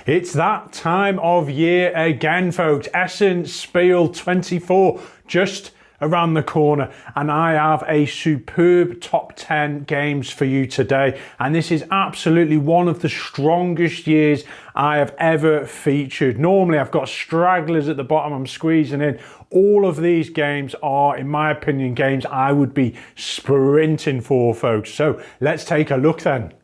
It's that time of year again, folks. Essen Spiel 24, just around the corner, and I have a superb top 10 games for you today, and this is absolutely one of the strongest years I have ever featured. Normally I've got stragglers at the bottom I'm squeezing in. All of these games are, in my opinion, games I would be sprinting for, folks. So let's take a look then.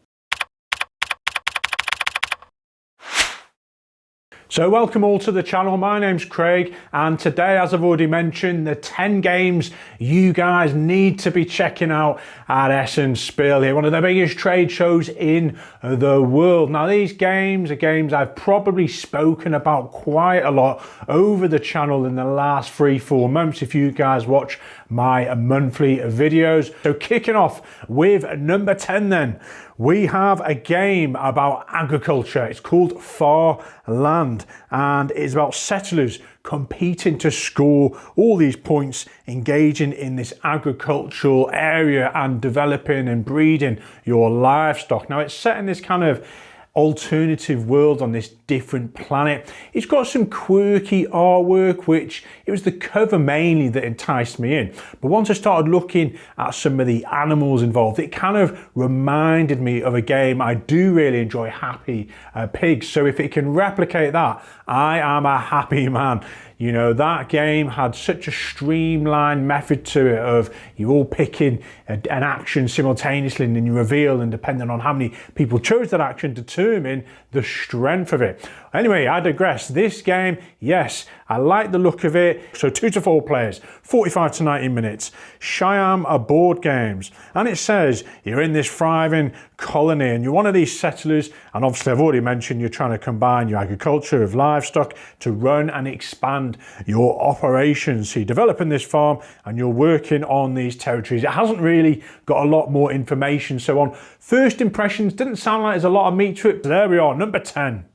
So welcome all to the channel. My name's Craig, and today, as I've already mentioned, the 10 games you guys need to be checking out at Essen Spiel here, one of the biggest trade shows in the world. Now, these games are games I've probably spoken about quite a lot over the channel in the last 3-4 months if you guys watch my monthly videos. So kicking off with number 10 then, we have a game about agriculture. It's called Far Land, and it's about settlers competing to score all these points, engaging in this agricultural area and developing and breeding your livestock. Now, it's set in this kind of alternative world on this different planet. It's got some quirky artwork, which it was the cover mainly that enticed me in. But once I started looking at some of the animals involved, it kind of reminded me of a game I do really enjoy, Happy Pigs. So if it can replicate that, I am a happy man. You know, that game had such a streamlined method to it of you all picking an action simultaneously, and then you reveal, and depending on how many people chose that action, determine the strength of it. Anyway, I digress. This game, yes, I like the look of it. So 2 to 4 players, 45 to 90 minutes. Shyam are board games. And it says you're in this thriving colony and you're one of these settlers. And obviously I've already mentioned you're trying to combine your agriculture with livestock to run and expand your operations. So you're developing this farm and you're working on these territories. It hasn't really got a lot more information. So on first impressions, didn't sound like there's a lot of meat to it. But there we are, number 10.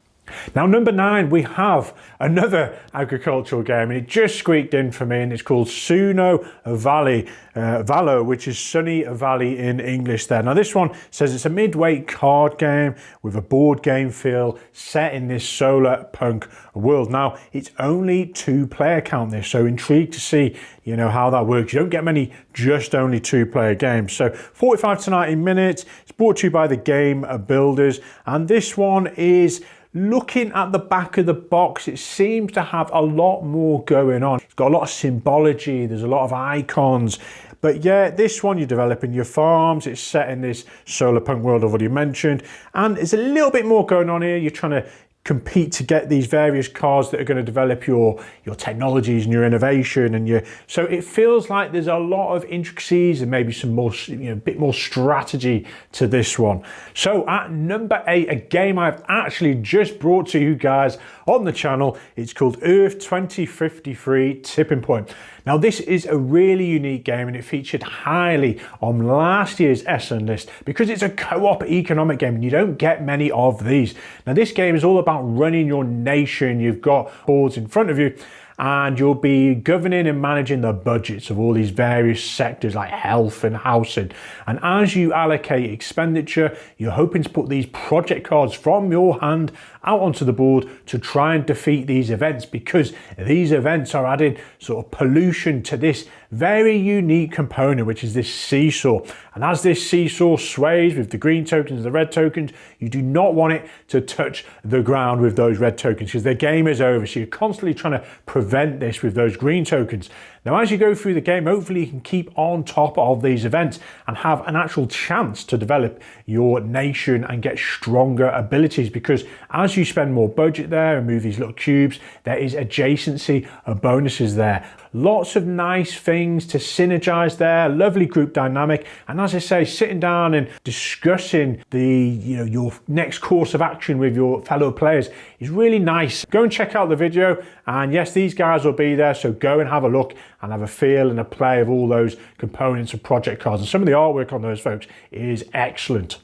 Now, number 9, we have another agricultural game, and it just squeaked in for me, and it's called Suno Valley, Valo, which is Sunny Valley in English there. Now, this one says it's a mid-weight card game with a board game feel set in this solar punk world. Now, it's only 2-player count this, so intrigued to see, you know, how that works. You don't get many just only 2-player games. So 45 to 90 minutes. It's brought to you by the Game Builders, and this one is, looking at the back of the box, it seems to have a lot more going on. It's got a lot of symbology, there's a lot of icons. But yeah, this one, you're developing your farms, it's set in this solar punk world I've already mentioned, and there's a little bit more going on here. You're trying to compete to get these various cards that are going to develop your technologies and your innovation, and so it feels like there's a lot of intricacies and maybe some more, a bit more strategy to this one. So at number 8, a game I've actually just brought to you guys on the channel. It's called Earth 2053 Tipping Point. Now, this is a really unique game, and it featured highly on last year's Essen list because it's a co-op economic game, and you don't get many of these. Now, this game is all about running your nation. You've got boards in front of you, and you'll be governing and managing the budgets of all these various sectors like health and housing. And as you allocate expenditure, you're hoping to put these project cards from your hand out onto the board to try and defeat these events, because these events are adding sort of pollution to this very unique component, which is this seesaw. And as this seesaw sways with the green tokens and the red tokens, you do not want it to touch the ground with those red tokens, because the game is over. So you're constantly trying to prevent this with those green tokens. Now, as you go through the game, hopefully you can keep on top of these events and have an actual chance to develop your nation and get stronger abilities, because as you spend more budget there and move these little cubes, there is adjacency bonuses there. Lots of nice things to synergize there, lovely group dynamic. And as I say, sitting down and discussing your next course of action with your fellow players is really nice. Go and check out the video, and yes, these guys will be there, so go and have a look and have a feel and a play of all those components and project cards. And some of the artwork on those, folks, is excellent.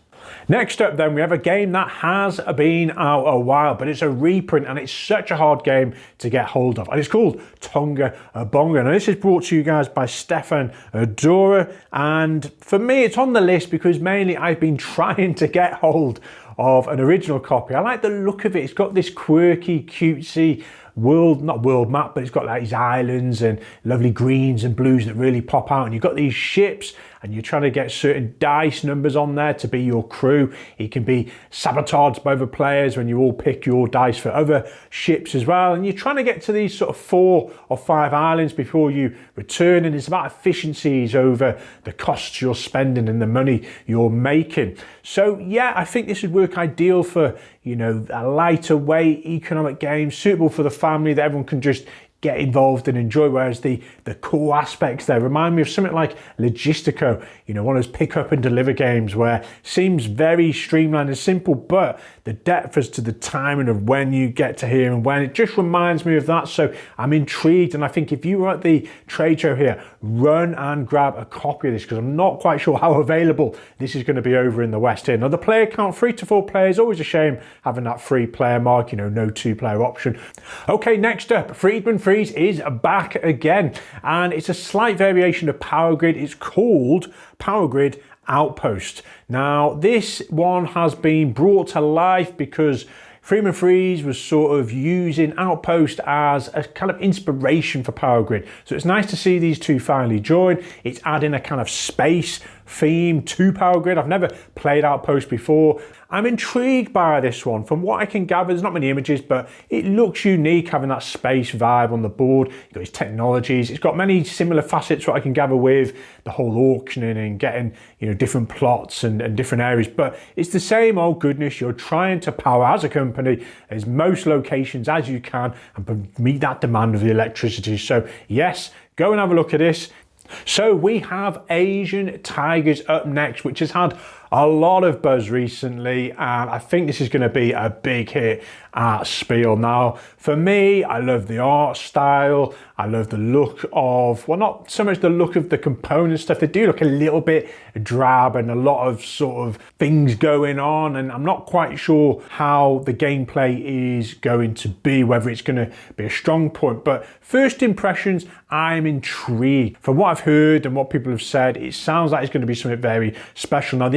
Next up then, we have a game that has been out a while, but it's a reprint, and it's such a hard game to get hold of, and it's called Tonga Bonga. Now, this is brought to you guys by Stefan Dora, and for me it's on the list because mainly I've been trying to get hold of an original copy. I like the look of it. It's got this quirky, cutesy not world map, but it's got like these islands and lovely greens and blues that really pop out. And you've got these ships and you're trying to get certain dice numbers on there to be your crew. It can be sabotaged by other players when you all pick your dice for other ships as well. And you're trying to get to these sort of 4 or 5 islands before you return. And it's about efficiencies over the costs you're spending and the money you're making. So yeah, I think this would work ideal for, you know, a lighter weight economic game, suitable for the family that everyone can just get involved and enjoy, whereas the core aspects there remind me of something like Logistico, you know, one of those pick up and deliver games where it seems very streamlined and simple, but the depth as to the timing of when you get to here and when, it just reminds me of that. So I'm intrigued, and I think if you were at the trade show here, run and grab a copy of this, because I'm not quite sure how available this is going to be over in the West here. Now the player count, 3 to 4 players, always a shame having that free player mark, you know, no 2-player option. Okay, next up, Friedman Freeze is back again, and it's a slight variation of Power Grid. It's called Power Grid Outpost. Now this one has been brought to life because Friedman Freeze was sort of using Outpost as a kind of inspiration for Power Grid. So it's nice to see these two finally join. It's adding a kind of space theme to Power Grid. I've never played Outpost before. I'm intrigued by this one. From what I can gather, there's not many images, but it looks unique, having that space vibe on the board. You've got its technologies. It's got many similar facets, what I can gather, with the whole auctioning and getting, you know, different plots and different areas. But it's the same old goodness. You're trying to power, as a company, as most locations as you can and meet that demand of the electricity. So yes, go and have a look at this. So we have Asian Tigers up next, which has had a lot of buzz recently, and I think this is going to be a big hit at Spiel. Now, for me, I love the art style. I love the look of, well, not so much the look of the component stuff. They do look a little bit drab and a lot of sort of things going on, and I'm not quite sure how the gameplay is going to be, whether it's going to be a strong point. But first impressions, I'm intrigued. From what I've heard and what people have said, it sounds like it's going to be something very special. Now,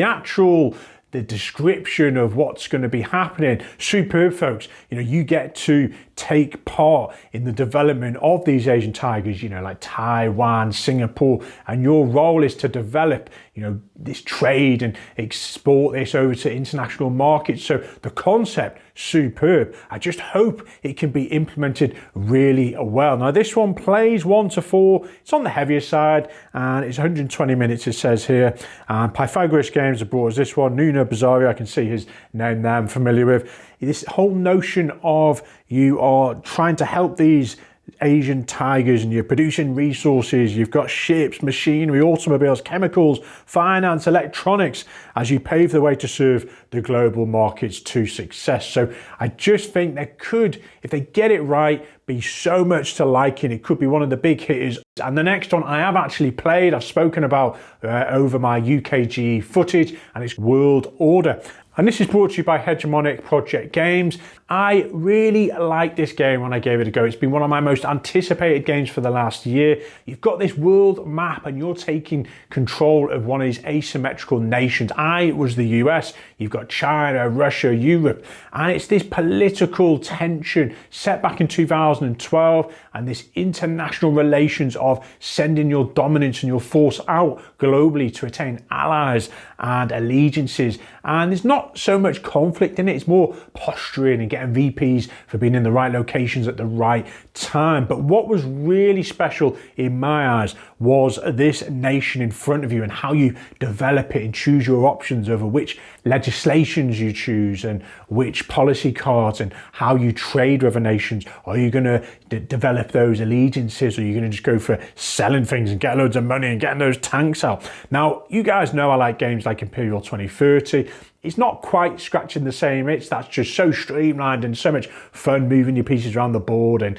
the description of what's going to be happening, superb, folks. You know, you get to take part in the development of these Asian tigers, you know, like Taiwan, Singapore, and your role is to develop, you know, this trade and export this over to international markets. So the concept, superb. I just hope it can be implemented really well. Now this one plays 1 to 4. It's on the heavier side and it's 120 minutes, it says here. And Pythagoras Games have brought us this one. Nuno Bazzari, I can see his name there, I'm familiar with. This whole notion of you are trying to help these Asian tigers and you're producing resources, you've got ships, machinery, automobiles, chemicals, finance, electronics, as you pave the way to serve the global markets to success. So I just think there could, if they get it right, be so much to like in. It could be one of the big hitters. And the next one I have actually played, I've spoken about over my UKG footage, and it's World Order. And this is brought to you by Hegemonic Project Games. I really liked this game when I gave it a go. It's been one of my most anticipated games for the last year. You've got this world map and you're taking control of one of these asymmetrical nations. I was the US, you've got China, Russia, Europe, and it's this political tension set back in 2012 and this international relations of sending your dominance and your force out globally to attain allies and allegiances. And there's not so much conflict in it, it's more posturing and getting VPs for being in the right locations at the right time. But what was really special in my eyes was this nation in front of you and how you develop it and choose your options over which legislations you choose and which policy cards and how you trade with other nations. Are you going to develop those allegiances, or are you going to just go for selling things and get loads of money and getting those tanks out? Now, you guys know I like games like Imperial 2030. It's not quite scratching the same itch. That's just so streamlined and so much fun moving your pieces around the board and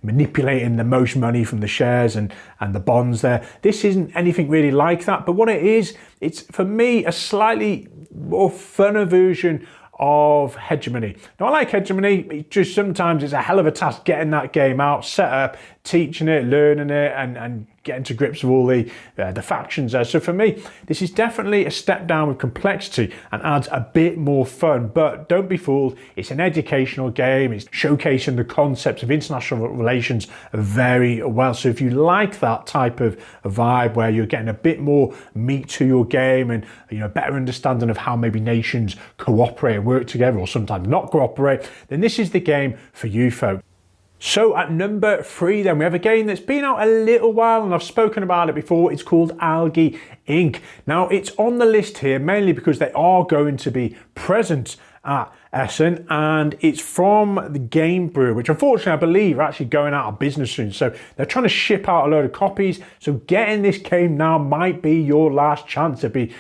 manipulating the most money from the shares and the bonds there. This isn't anything really like that, but what it is, it's for me a slightly more funner version of Hegemony. Now I like Hegemony, it just sometimes it's a hell of a task getting that game out, set up, teaching it, learning it and getting to grips with all the factions there. So for me, this is definitely a step down with complexity and adds a bit more fun. But don't be fooled, it's an educational game. It's showcasing the concepts of international relations very well. So if you like that type of vibe where you're getting a bit more meat to your game and better understanding of how maybe nations cooperate and work together, or sometimes not cooperate, then this is the game for you folks. So at number 3 then, we have a game that's been out a little while and I've spoken about it before. It's called Algae Inc. Now it's on the list here mainly because they are going to be present at Essen, and it's from the Game Brew, which unfortunately I believe are actually going out of business soon. So they're trying to ship out a load of copies. So getting this game now might be your last chance. It'd be,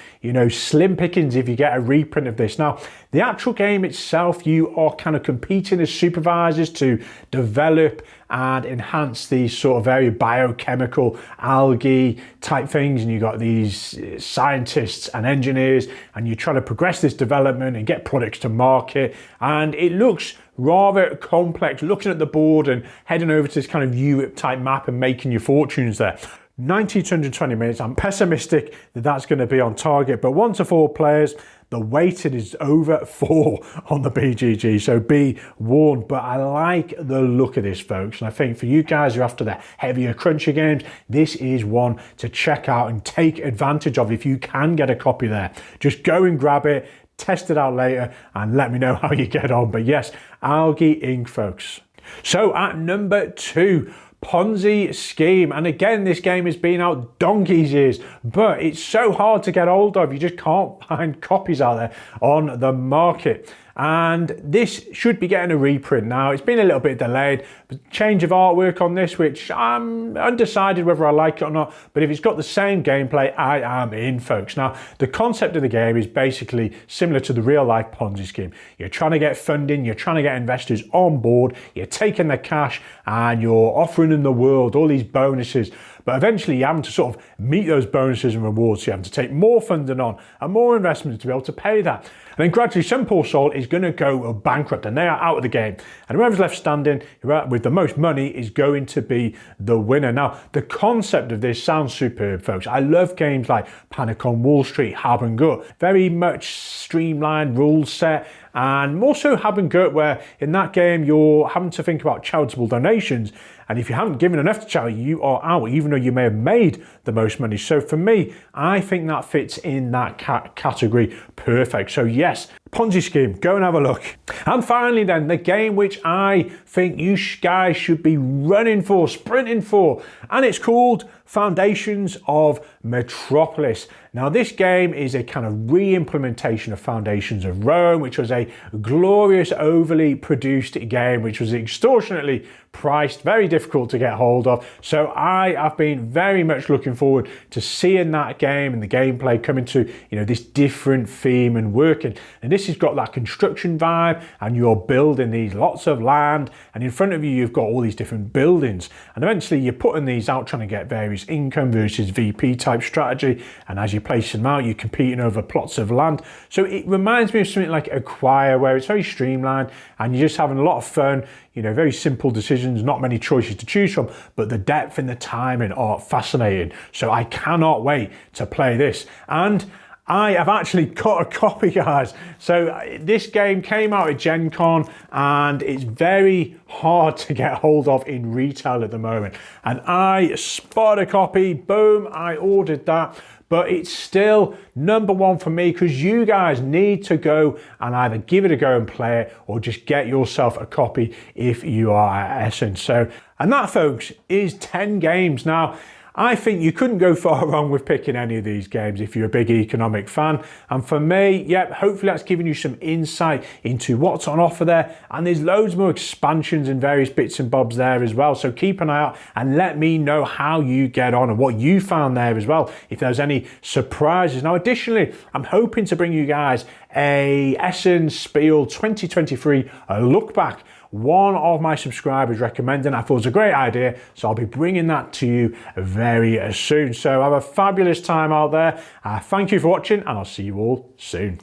slim pickings if you get a reprint of this. Now, the actual game itself, you are kind of competing as supervisors to develop and enhance these sort of very biochemical algae type things, and you've got these scientists and engineers, and you try to progress this development and get products to market, and it looks rather complex looking at the board and heading over to this kind of Europe type map and making your fortunes there. 90 to 120 minutes. I'm pessimistic that that's going to be on target, but 1 to 4 players, the weighted is over 4 on the BGG, so be warned. But I like the look of this, folks, and I think for you guys who are after the heavier, crunchier games, this is one to check out and take advantage of if you can get a copy there. Just go and grab it, test it out later, and let me know how you get on. But yes, Algae Inc, folks. So at number 2, Ponzi Scheme, and again this game has been out donkey's years, but it's so hard to get hold of. You just can't find copies out there on the market, and this should be getting a reprint now. It's been a little bit delayed, but change of artwork on this, which I'm undecided whether I like it or not, but if it's got the same gameplay, I am in, folks. Now the concept of the game is basically similar to the real life Ponzi scheme. You're trying to get funding, you're trying to get investors on board, you're taking their cash and you're offering them the world, all these bonuses, but eventually you're having to sort of meet those bonuses and rewards. So you're having to take more funding on and more investments to be able to pay that. And then gradually some poor soul is going to go bankrupt and they are out of the game. And whoever's left standing with the most money is going to be the winner. Now, the concept of this sounds superb, folks. I love games like Panic on Wall Street, Hab and Gut. Very much streamlined rule set. And more so Hab and Gut, where in that game you're having to think about charitable donations, and if you haven't given enough to charity, you are out, even though you may have made the most money. So for me, I think that fits in that category perfect. So yes, Ponzi Scheme, go and have a look. And finally then, the game which I think you guys should be running for, sprinting for, and it's called Foundations of Metropolis. Now this game is a kind of re-implementation of Foundations of Rome, which was a glorious, overly produced game, which was extortionately priced, very difficult to get hold of. So I have been very much looking forward to seeing that game and the gameplay coming to, this different theme and working. And this has got that construction vibe, and you're building these lots of land, and in front of you, you've got all these different buildings. And eventually you're putting these out, trying to get various income versus VP type strategy. And as you place them out, you're competing over plots of land. So it reminds me of something like Acquire, where it's very streamlined and you're just having a lot of fun, very simple decisions, not many choices to choose from, but the depth and the timing are fascinating. So I cannot wait to play this. And I have actually got a copy, guys. So this game came out at Gen Con and it's very hard to get hold of in retail at the moment. And I spotted a copy, boom, I ordered that. But it's still number 1 for me because you guys need to go and either give it a go and play it, or just get yourself a copy if you are at Essen. So, and that, folks, is 10 games. Now, I think you couldn't go far wrong with picking any of these games if you're a big economic fan. And for me, hopefully that's given you some insight into what's on offer there. And there's loads more expansions and various bits and bobs there as well. So keep an eye out and let me know how you get on and what you found there as well, if there's any surprises. Now, additionally, I'm hoping to bring you guys a Essen Spiel 2023 look back. One of my subscribers recommended, I thought it was a great idea, so I'll be bringing that to you very soon. So have a fabulous time out there. Thank you for watching, and I'll see you all soon.